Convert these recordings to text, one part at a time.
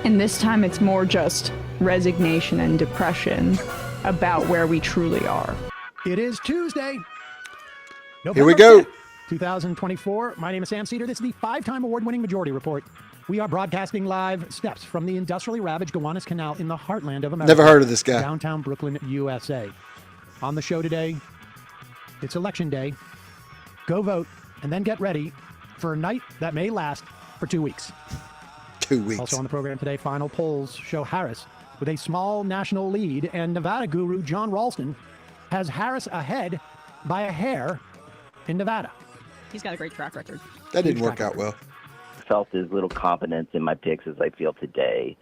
And this time it's more just resignation and depression about where we truly are. It is Tuesday. Here we go. 2024. My name is Sam Seder. This is the 5-time award-winning Majority Report. We are broadcasting live steps from the industrially ravaged Gowanus Canal in the heartland of America. Never heard of this guy. Downtown Brooklyn, USA. On the show today, it's Election Day. Go vote and then get ready for a night that may last for 2 weeks. 2 weeks. Also on the program today, final polls show Harris with a small national lead, and Nevada guru John Ralston has Harris ahead by a hair in Nevada. He's got a great track record. That didn't work out well. Felt as little confidence in my picks as I feel today.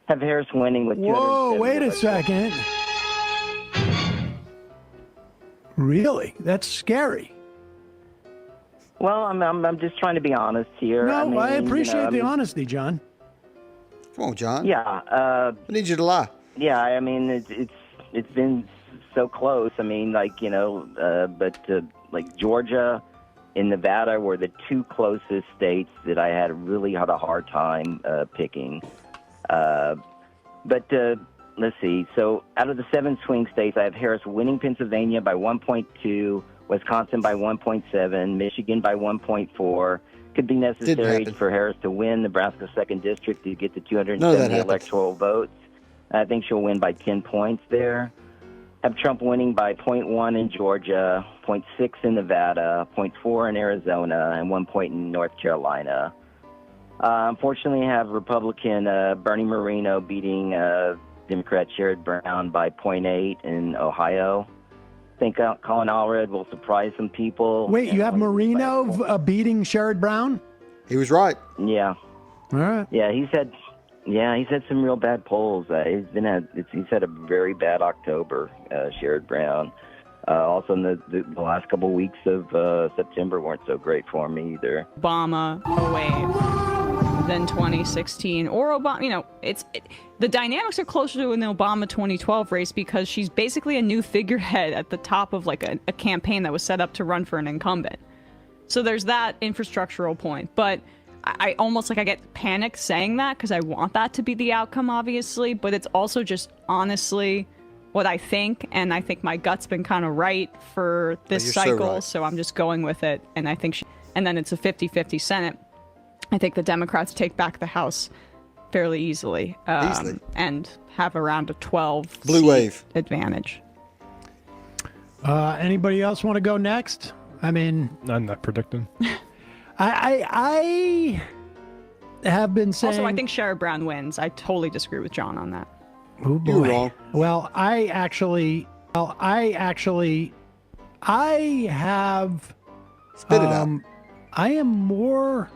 Have Harris winning with 270. Whoa, wait a second. Really? That's scary. Well, I'm just trying to be honest here. No, I appreciate the honesty, John. Come on, John. Yeah. I need you to lie. Yeah, I mean, it's been so close. I mean, like, like Georgia and Nevada were the two closest states that I really had a hard time picking. But let's see. So out of the 7 swing states, I have Harris winning Pennsylvania by 1.2, Wisconsin by 1.7, Michigan by 1.4. Could be necessary for Harris to win Nebraska's 2nd district to get the 270 electoral votes. I think she'll win by 10 points there. Have Trump winning by 0.1 in Georgia, 0.6 in Nevada, 0.4 in Arizona, and 1 point in North Carolina. Unfortunately, I have Republican Bernie Moreno beating Democrat Sherrod Brown by 0.8 in Ohio. I think Colin Allred will surprise some people. Wait, you have Moreno beating Sherrod Brown? He was right. Yeah. All right. Yeah, he's had some real bad polls. He's had a very bad October, Sherrod Brown. Also, the last couple of weeks of September weren't so great for me either. Obama 08, then 2016, or Obama. The dynamics are closer to an Obama 2012 race because she's basically a new figurehead at the top of like a campaign that was set up to run for an incumbent. So there's that infrastructural point, but I almost I get panicked saying that because I want that to be the outcome, obviously, but it's also just honestly what I think, and I think my gut's been kind of right for this cycle, so I'm just going with it, and I think and then it's a 50-50 Senate. I think the Democrats take back the House fairly easily, and have around a 12 blue wave advantage. Anybody else want to go next? I mean, I'm not predicting. I have been saying. Also, I think Sherrod Brown wins. I totally disagree with John on that. Oh boy. You're wrong. Well, I have. Spit it out. I am more.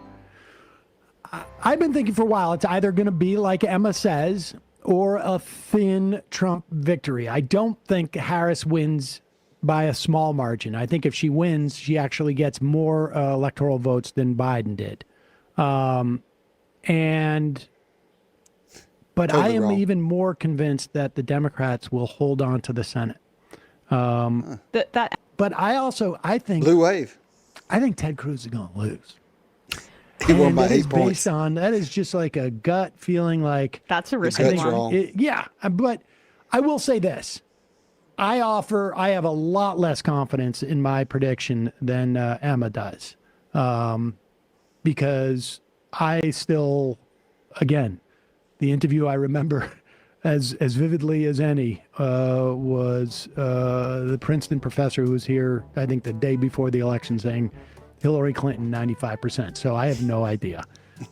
I've been thinking for a while. It's either going to be like Emma says, or a thin Trump victory. I don't think Harris wins by a small margin. I think if she wins, she actually gets more electoral votes than Biden did. But I am even more convinced that the Democrats will hold on to the Senate. But I think blue wave. I think Ted Cruz is going to lose. He won by 8 points. That is just like a gut feeling like that's a risky one. Yeah, but I will say this. I have a lot less confidence in my prediction than Emma does, because I still, again, the interview I remember as vividly as any was the Princeton professor who was here, I think the day before the election, saying Hillary Clinton 95%. So I have no idea.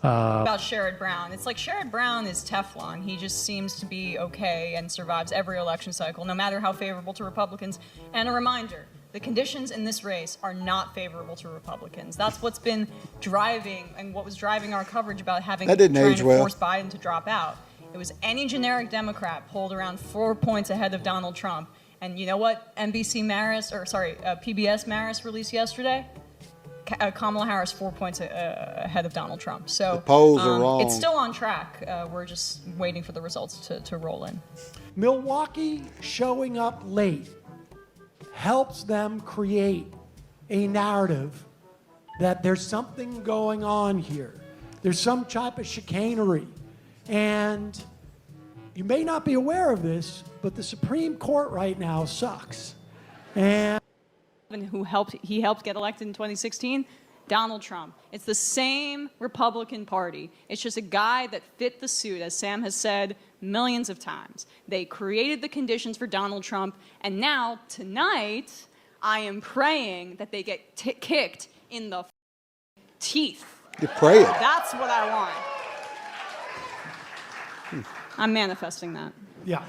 About Sherrod Brown. It's like Sherrod Brown is Teflon. He just seems to be okay and survives every election cycle, no matter how favorable to Republicans. And a reminder, the conditions in this race are not favorable to Republicans. That's what's been driving, and what was driving our coverage about trying to force Biden to drop out. It was any generic Democrat polled around 4 points ahead of Donald Trump. And you know what PBS Maris released yesterday? Kamala Harris 4 points ahead of Donald Trump. So the polls are wrong. It's still on track. We're just waiting for the results to roll in. Milwaukee showing up late helps them create a narrative that there's something going on here. There's some type of chicanery. And you may not be aware of this, but the Supreme Court right now sucks. And who helped get elected in 2016? Donald Trump. It's the same Republican Party. It's just a guy that fit the suit, as Sam has said millions of times. They created the conditions for Donald Trump, and now, tonight, I am praying that they get kicked in the teeth. You're praying. That's what I want. I'm manifesting that. yeah.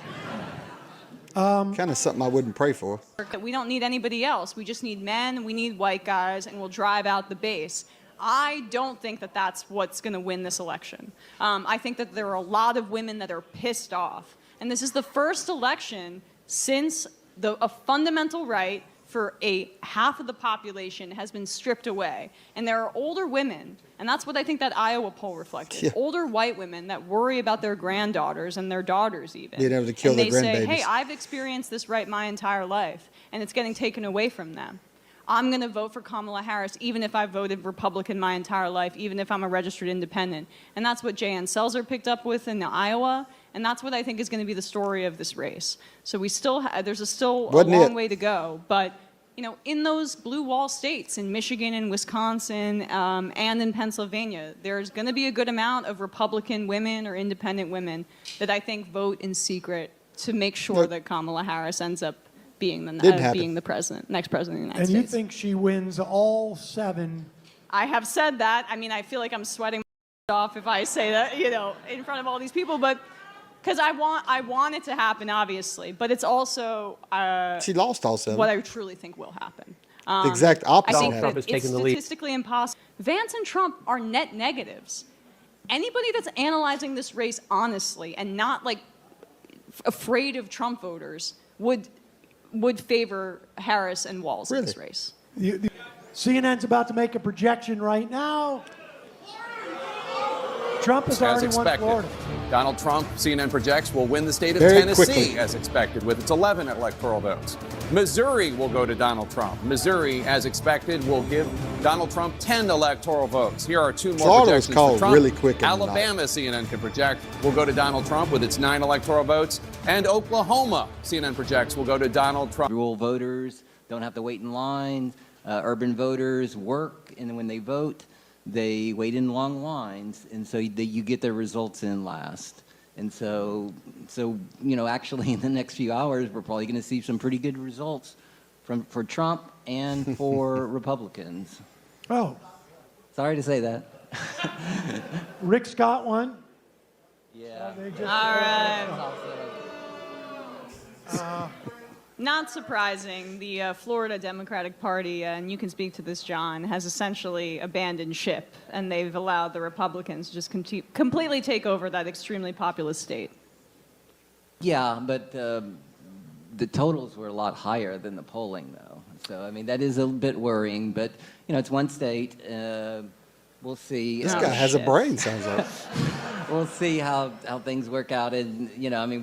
Kind of something I wouldn't pray for. We don't need anybody else. We just need men, we need white guys, and we'll drive out the base. I don't think that that's what's going to win this election. I think that there are a lot of women that are pissed off. And this is the first election since a fundamental right for half of the population has been stripped away. And there are older women, and that's what I think that Iowa poll reflected. Yeah. Older white women that worry about their granddaughters and their daughters even. Being able to kill and their they say, grandbabies. hey, I've experienced this right my entire life, and it's getting taken away from them. I'm going to vote for Kamala Harris even if I voted Republican my entire life, even if I'm a registered independent. And that's what Jan Selzer picked up with in Iowa, and that's what I think is going to be the story of this race. So we still there's still a long way to go, but in those blue wall states, in Michigan and Wisconsin and in Pennsylvania, there's going to be a good amount of Republican women or independent women that I think vote in secret to make sure that Kamala Harris ends up being the next president of the United States. And you think she wins all 7? I have said that. I mean, I feel like I'm sweating my off if I say that, in front of all these people, but because I want it to happen, obviously, but it's also She lost all 7. what I truly think will happen. The exact opposite I think happened. that it's statistically impossible. Vance and Trump are net negatives. Anybody that's analyzing this race honestly and not afraid of Trump voters would favor Harris and Walz in this race. CNN's about to make a projection right now. Trump has already won Florida. Donald Trump, CNN projects, will win the state of Very Tennessee quickly. as expected with its 11 electoral votes. Missouri will go to Donald Trump. Missouri, as expected, will give Donald Trump 10 electoral votes. Here are 2 more Florida was projections called for Trump. really quick in the Alabama, CNN can project, will go to Donald Trump with its 9 electoral votes. And Oklahoma, CNN projects, will go to Donald Trump. Rural voters don't have to wait in line. Urban voters work, and when they vote, they wait in long lines, and so you get their results in last. And so actually in the next few hours, we're probably going to see some pretty good results for Trump and for Republicans. Oh, Sorry to say that. Rick Scott won. Yeah. All right. Not surprising, the Florida Democratic Party, and you can speak to this, John, has essentially abandoned ship, and they've allowed the Republicans to just completely take over that extremely populous state. Yeah, but the totals were a lot higher than the polling, though. So, I mean, that is a bit worrying, but, it's one state. We'll see. This guy has a brain, sounds like. We'll see how things work out. And,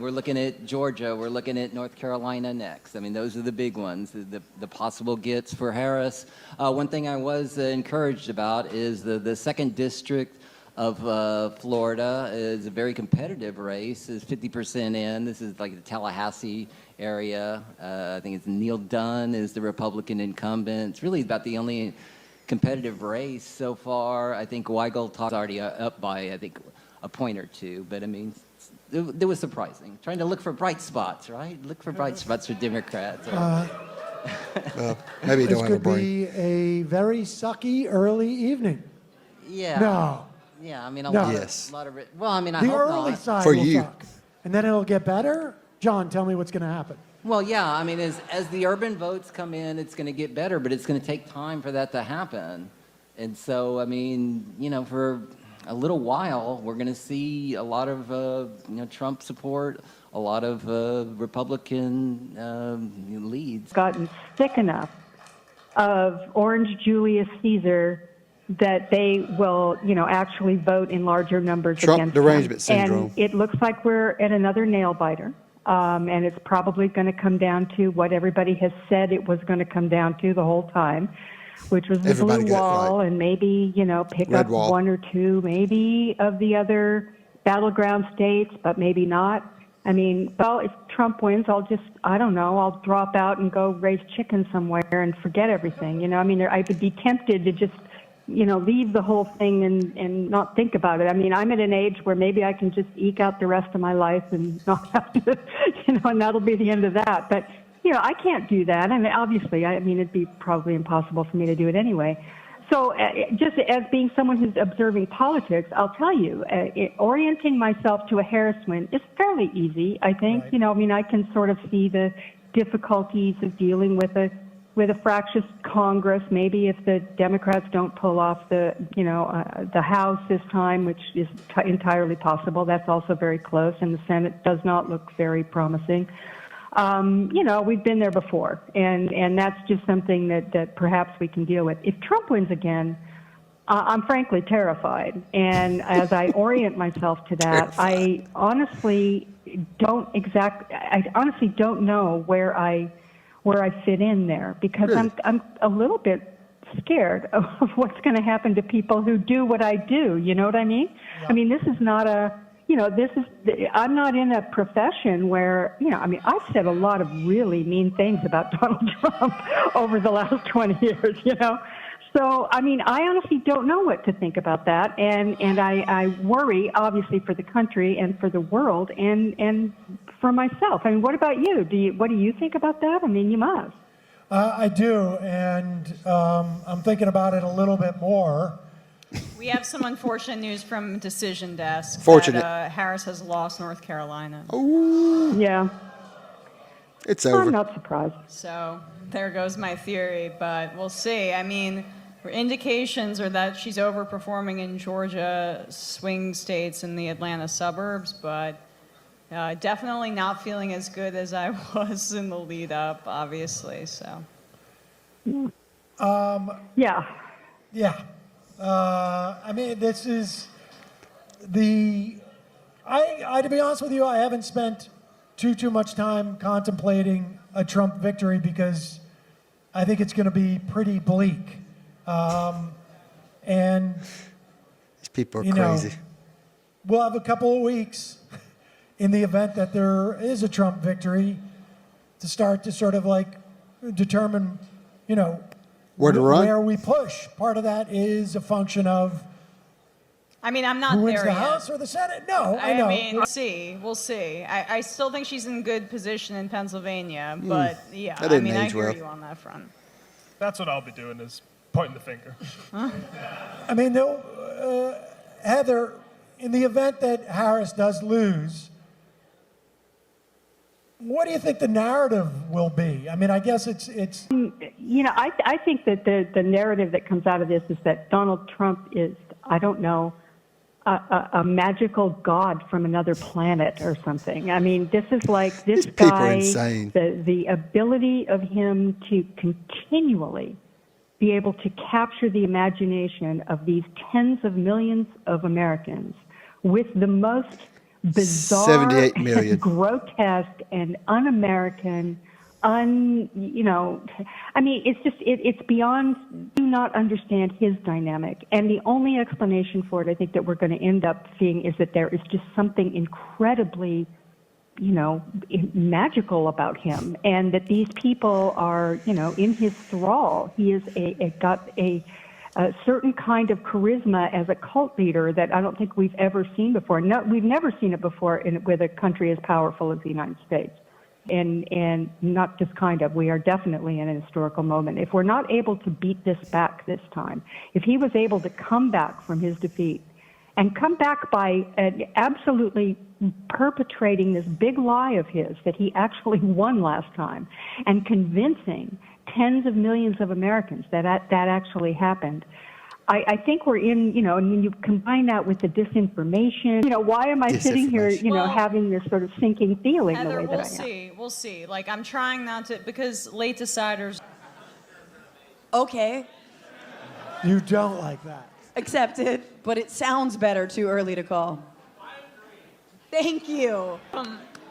we're looking at Georgia. We're looking at North Carolina next. I mean, those are the big ones, the possible gets for Harris. One thing I was encouraged about is the 2nd district of Florida is a very competitive race. Is 50% in. This is like the Tallahassee area. I think it's Neil Dunn is the Republican incumbent. It's really about the only competitive race so far. I think Weigel talked already up by, I think, a point or 2, but I mean, it was surprising. Trying to look for bright spots, right? Look for bright spots for Democrats. Well, maybe you This don't have a could brain. be a very sucky early evening. Yeah. No. Yeah, I mean, No. Yes. a lot of it. Well, I mean, I The hope early not. side For will you. suck. And then it'll get better? John, tell me what's going to happen. Well, yeah, I mean, as the urban votes come in, it's going to get better, but it's going to take time for that to happen. And so, I mean, for a little while, we're going to see a lot of, Trump support, a lot of Republican leads. Gotten sick enough of Orange Julius Caesar that they will, actually vote in larger numbers Trump against derangement him. syndrome. And it looks like we're at another nail biter. And it's probably going to come down to what everybody has said it was going to come down to the whole time, which was the Everybody blue got it wall right. and maybe, pick Red up wall. 1 or 2 maybe of the other battleground states, but maybe not. I mean, well, if Trump wins, I don't know, I'll drop out and go raise chickens somewhere and forget everything. You know, I mean, I would be tempted to just, leave the whole thing and not think about it. I mean, I'm at an age where maybe I can just eke out the rest of my life and not have to, and that'll be the end of that. But, I can't do that. I mean, obviously, it'd be probably impossible for me to do it anyway. So just as being someone who's observing politics, I'll tell you, orienting myself to a Harris win is fairly easy, I think. Right. I can sort of see the difficulties of dealing with a fractious Congress. Maybe if the Democrats don't pull off the House this time, which is entirely possible, that's also very close, and the Senate does not look very promising. We've been there before, and that's just something that perhaps we can deal with. If Trump wins again, I'm frankly terrified. And as I orient myself to that, I honestly don't know where I fit in there, because really? I'm a little bit scared of what's going to happen to people who do what I do. You know what I mean? Yeah. I mean, this is not I'm not in a profession where, I've said a lot of really mean things about Donald Trump over the last 20 years, So, I honestly don't know what to think about that. And I worry, obviously, for the country and for the world and for myself. What about you? What do you think about that? You must. I do, and I'm thinking about it a little bit more. We have some unfortunate news from Decision Desk. Fortunate. That Harris has lost North Carolina. Oh. Yeah. It's over. I'm not surprised. So there goes my theory, but we'll see. Indications are that she's overperforming in Georgia, swing states, and the Atlanta suburbs, but definitely not feeling as good as I was in the lead up, obviously. So. Yeah. Yeah. This is to be honest with you, I haven't spent too much time contemplating a Trump victory because I think it's going to be pretty bleak. And these people are crazy. We'll have a couple of weeks in the event that there is a Trump victory to start to sort of determine, where to run? Where we push. Part of that is a function of I'm not who wins there the yet. House or the Senate. No, I know. We'll see. I still think she's in good position in Pennsylvania, but yeah, That didn't I age hear well. you on that front. That's what I'll be doing, is pointing the finger. Heather, in the event that Harris does lose, what do you think the narrative will be? I guess it's. I think that the narrative that comes out of this is that Donald Trump is, I don't know, a magical god from another planet or something. This is like this These people guy, are insane. the ability of him to continually be able to capture the imagination of these tens of millions of Americans with the most bizarre, 78 million. and grotesque and un-American, it's beyond, do not understand his dynamic. And the only explanation for it, I think, that we're going to end up seeing is that there is just something incredibly, magical about him, and that these people are, in his thrall. He is got a certain kind of charisma as a cult leader that I don't think we've ever seen before. No, we've never seen it before with a country as powerful as the United States. And not just kind of, we are definitely in a historical moment. If we're not able to beat this back this time, if he was able to come back from his defeat and come back by absolutely perpetrating this big lie of his that he actually won last time and convincing tens of millions of Americans that actually happened, I think we're in, and when you combine that with the disinformation, why am I sitting here, having this sort of sinking feeling Heather, the way that I am? We'll see. I'm trying not to, because late deciders. Okay, You don't like that. accepted, but it sounds better too early to call. Thank you.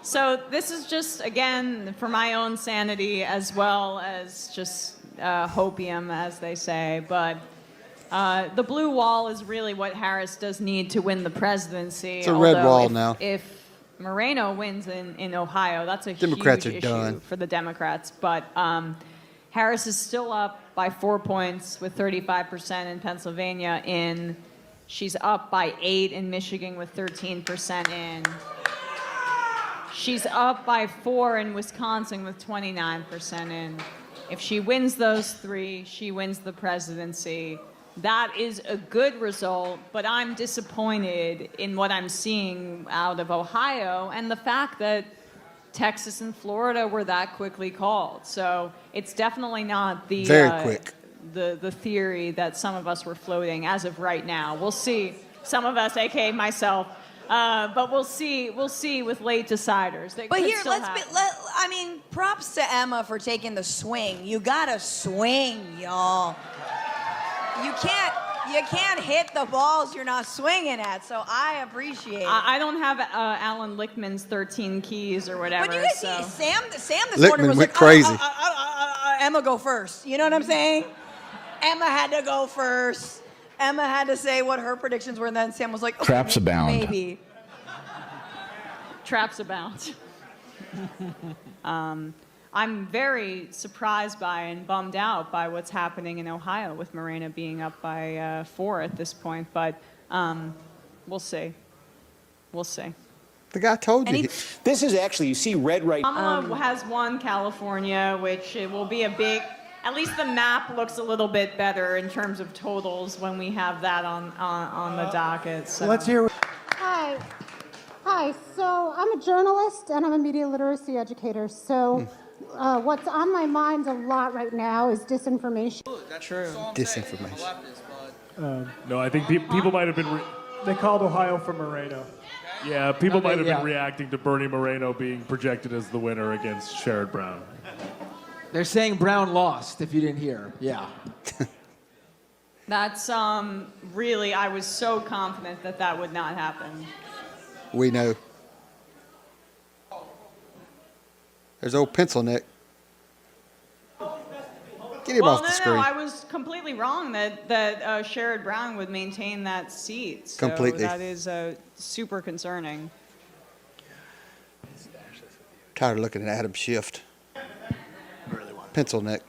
So this is just, again, for my own sanity as well as just hopium, as they say. But The blue wall is really what Harris does need to win the presidency. It's a red although wall now. If Moreno wins in Ohio, that's a Democrats huge are issue done. for the Democrats. But Harris is still up by 4 points with 35% in Pennsylvania in. She's up by 8 in Michigan with 13% in. She's up by 4 in Wisconsin with 29% in. If she wins those 3, she wins the presidency. That is a good result, but I'm disappointed in what I'm seeing out of Ohio and the fact that Texas and Florida were that quickly called. So it's definitely not the Very quick. the theory that some of us were floating as of right now. We'll see. Some of us, aka myself, but we'll see with late deciders. That But could here, still happen. I mean, props to Emma for taking the swing. You gotta swing, y'all. You can't hit the balls you're not swinging at. So I appreciate it. I don't have Alan Lichtman's 13 keys or whatever. But you guys so. see, Sam this Lichtman morning was went like, crazy. Emma go first. You know what I'm saying? Emma had to go first. Emma had to say what her predictions were, and then Sam was like, Traps abound. Maybe. Traps abound. I'm very surprised by and bummed out by what's happening in Ohio with Morena being up by 4 at this point, but we'll see. We'll see. The guy told you. This is actually, you see red right Kamala has won California, which it will be a big, at least the map looks a little bit better in terms of totals when we have that on the docket. So. Let's hear. Hi. So I'm a journalist and I'm a media literacy educator. So what's on my mind a lot right now is disinformation. That's true. Disinformation. No, I think people might have been. They called Ohio for Moreno. Yeah, people might have been reacting to Bernie Moreno being projected as the winner against Sherrod Brown. They're saying Brown lost, if you didn't hear. Yeah. That's really, I was so confident that that would not happen. We know. There's old pencil neck. Get him off the screen. No, I was completely wrong that Sherrod Brown would maintain that seat. So Completely. that is super concerning. Tired of looking at Adam Schiff. Pencil neck.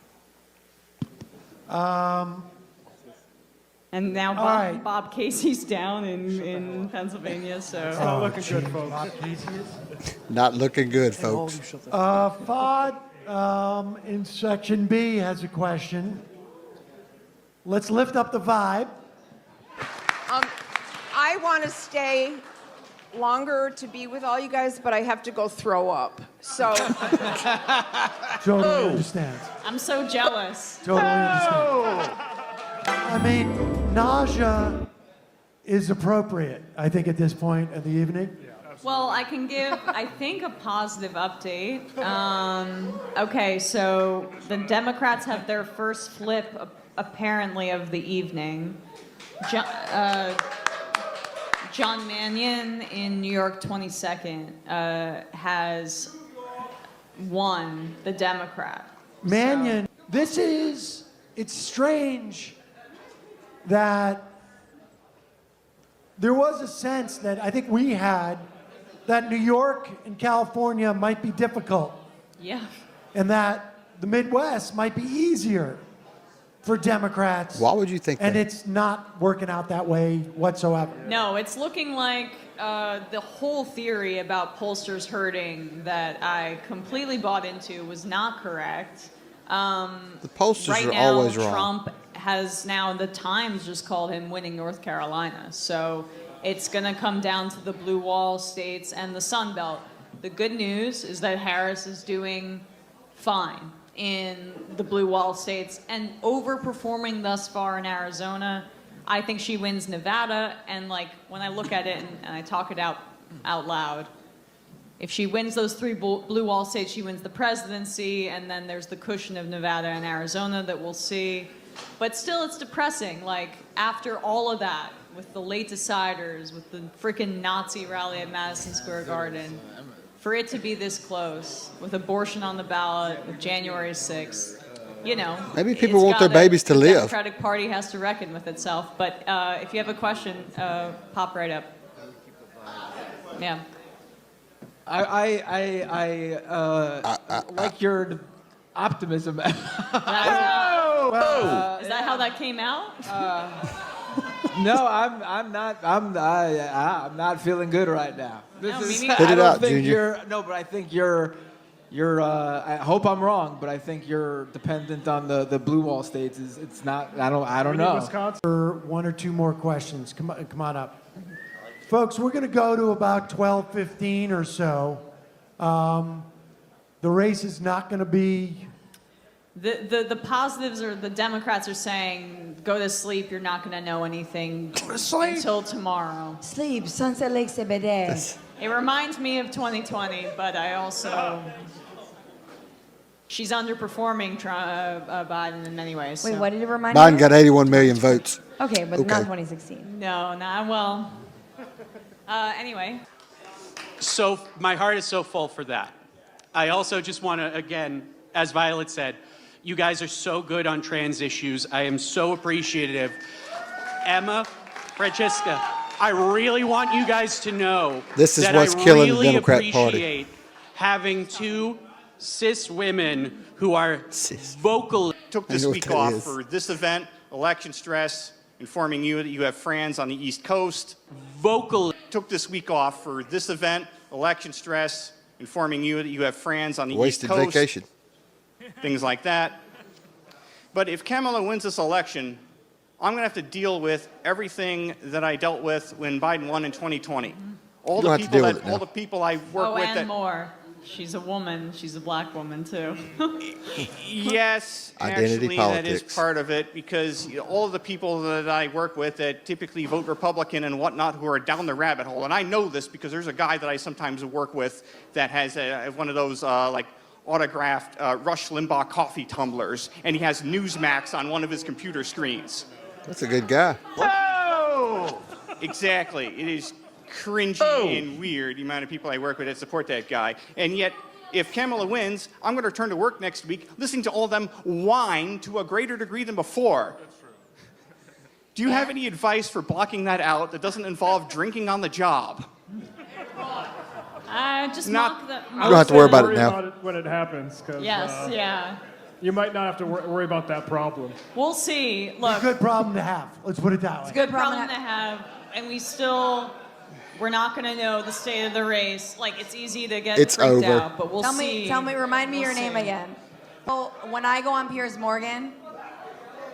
And now All right. Bob Casey's down in Pennsylvania, so. It's not looking good, folks. Not looking good, folks. Fod in section B has a question. Let's lift up the vibe. I want to stay longer to be with all you guys, but I have to go throw up. So Totally understand. I'm so jealous. Totally understand. I mean, nausea is appropriate, I think, at this point of the evening. Well, I can give, I think, a positive update. Okay, so the Democrats have their first flip, apparently, of the evening. John Mannion in New York 22nd has won the Democrat. Mannion, it's strange that there was a sense that I think we had that New York and California might be difficult. Yeah. And that the Midwest might be easier for Democrats. Why would you think and that? it's not working out that way whatsoever. No, it's looking like the whole theory about pollsters hurting that I completely bought into was not correct. The pollsters right are now, always wrong. Trump has now, the Times just called him winning North Carolina. So it's going to come down to the blue wall states and the Sun Belt. The good news is that Harris is doing fine in the blue wall states and overperforming thus far in Arizona. I think she wins Nevada, and like when I look at it and I talk it out loud, if she wins those 3 blue wall states, she wins the presidency, and then there's the cushion of Nevada and Arizona that we'll see. But still, it's depressing. Like, after all of that, with the late deciders, with the freaking Nazi rally at Madison Square Garden, for it to be this close, with abortion on the ballot, with January 6th, you know, Maybe people it's want their got babies to the live. Democratic Party has to reckon with itself. But if you have a question, pop right up. Yeah. I like your optimism. Is that how that came out? No, I'm not feeling good right now. Spit it out, Junior. But I think you're. I hope I'm wrong, but I think you're dependent on the blue wall states. It's not. I don't know. Wisconsin. One or two more questions. Come on up. Folks, we're going to go to about 12:15 or so. The race is not going to be... The positives are the Democrats are saying, go to sleep, you're not going to know anything until tomorrow. Sleep, Sunset Lake CBD. It reminds me of 2020, but I also... She's underperforming Biden in many ways. Wait, so. what did it remind you Biden of? got 81 million votes. Okay, but not 2016. No, not well. Anyway. So my heart is so full for that. I also just want to, again, as Violet said, you guys are so good on trans issues. I am so appreciative. Emma, Francesca, I really want you guys to know This is that what's I killing the really Democrat Party. appreciate having two cis women who are vocal. Took this week off for this event, election stress, informing you that you have friends on the East Coast. Vocal. Took this week off for this event, election stress, informing you that you have friends on the Wasted East Coast. vacation. Things like that. But if Kamala wins this election, I'm going to have to deal with everything that I dealt with when Biden won in 2020. All the people I work with. And more. She's a woman. She's a black woman, too. Yes, Identity actually, politics. that is part of it, because all of the people that I work with that typically vote Republican and whatnot who are down the rabbit hole, and I know this because there's a guy that I sometimes work with that has one of those like autographed Rush Limbaugh coffee tumblers, and he has Newsmax on one of his computer screens. That's a good guy. Oh! Exactly. It is cringy and weird, the amount of people I work with that support that guy. And yet, if Kamala wins, I'm going to return to work next week listening to all of them whine to a greater degree than before. That's true. Do you have any advice for blocking that out that doesn't involve drinking on the job? Just Not- mock the... You don't have to worry about it now. About it when it happens. 'Cause, Yes, yeah. You might not have to worry about that problem. We'll see. Look, It's a good problem to have. Let's put it that way. it's a good problem to have, and we're not going to know the state of the race. Like, it's easy to get It's freaked over. out, but we'll see. Remind me your name again. Well, when I go on Piers Morgan,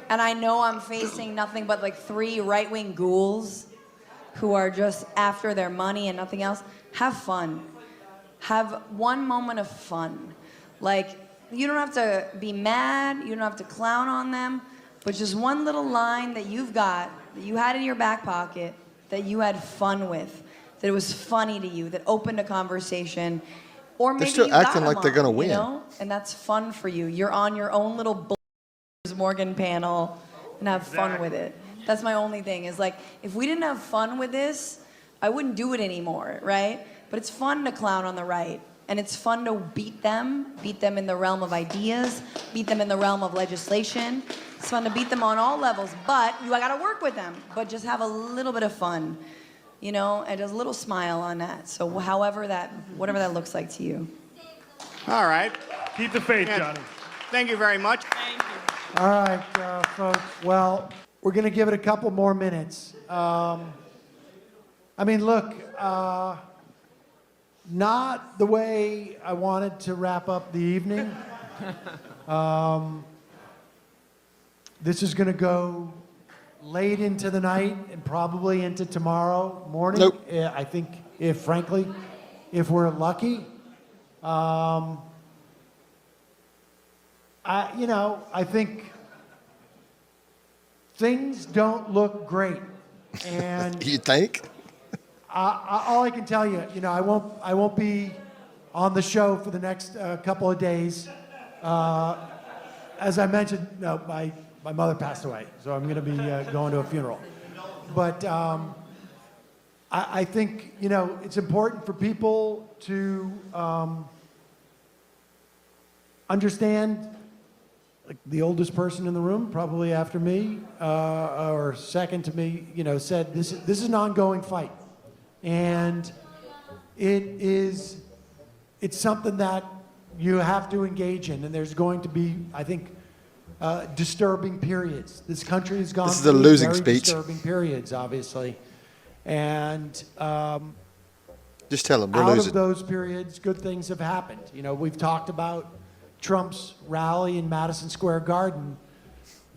and I know I'm facing nothing but like 3 right-wing ghouls who are just after their money and nothing else, have fun. Have one moment of fun. Like, you don't have to be mad, you don't have to clown on them, but just one little line that you've got, that you had in your back pocket, that you had fun with, that it was funny to you, that opened a conversation, or maybe They're still you got acting like them they're gonna on, win. You know? And that's fun for you. You're on your own little Piers Morgan panel and have fun with it. That's my only thing, is like, if we didn't have fun with this, I wouldn't do it anymore, right? But it's fun to clown on the right. And it's fun to beat them in the realm of ideas, beat them in the realm of legislation. It's fun to beat them on all levels, but you gotta work with them. But just have a little bit of fun, you know, and just a little smile on that. So whatever that looks like to you. All right. Keep the faith, Johnny. Thank you very much. Thank you. All right, folks. Well, we're going to give it a couple more minutes. I mean, look, not the way I wanted to wrap up the evening. This is going to go late into the night and probably into tomorrow morning. Nope. I think, frankly, if we're lucky. I think things don't look great, and You think? all I can tell you, I won't be on the show for the next couple of days. As I mentioned, no, my mother passed away, so I'm going to be going to a funeral. But I think it's important for people to understand like the oldest person in the room, probably after me, or second to me, said this is an ongoing fight. And it's something that you have to engage in, and there's going to be, I think, disturbing periods. This country has gone through losing very speech. disturbing periods, obviously. And just tell them we're out losing. of those periods, good things have happened. We've talked about Trump's rally in Madison Square Garden.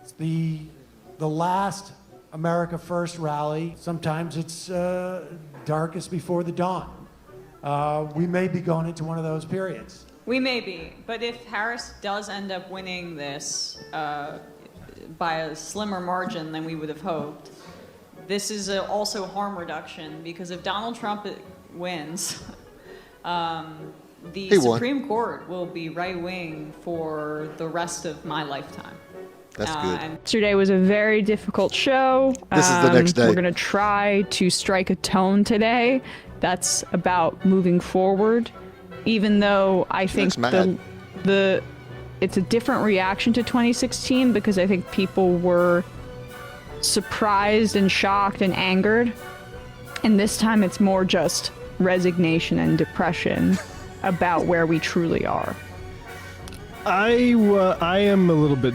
It's the last America First rally. Sometimes it's darkest before the dawn. We may be going into one of those periods. We may be, but if Harris does end up winning this by a slimmer margin than we would have hoped, this is also harm reduction, because if Donald Trump wins, the Supreme Court will be right-wing for the rest of my lifetime. That's good. Yesterday was a very difficult show. This is the next day. We're going to try to strike a tone today that's about moving forward, even though I think it's a different reaction to 2016, because I think people were surprised and shocked and angered. And this time it's more just resignation and depression about where we truly are. I am a little bit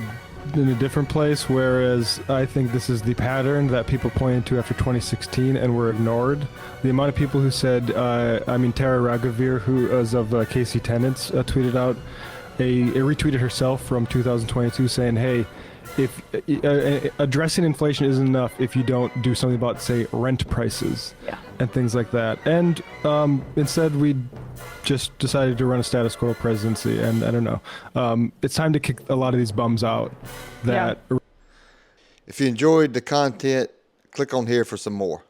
in a different place, whereas I think this is the pattern that people pointed to after 2016 and were ignored. The amount of people who said, Tara Raghavir, who is of KC Tenants, tweeted out retweeted herself from 2022 saying, hey, if addressing inflation isn't enough if you don't do something about, say, rent prices and things like that. And instead we just decided to run a status quo presidency, and I don't know. It's time to kick a lot of these bums out. If you enjoyed the content, click on here for some more.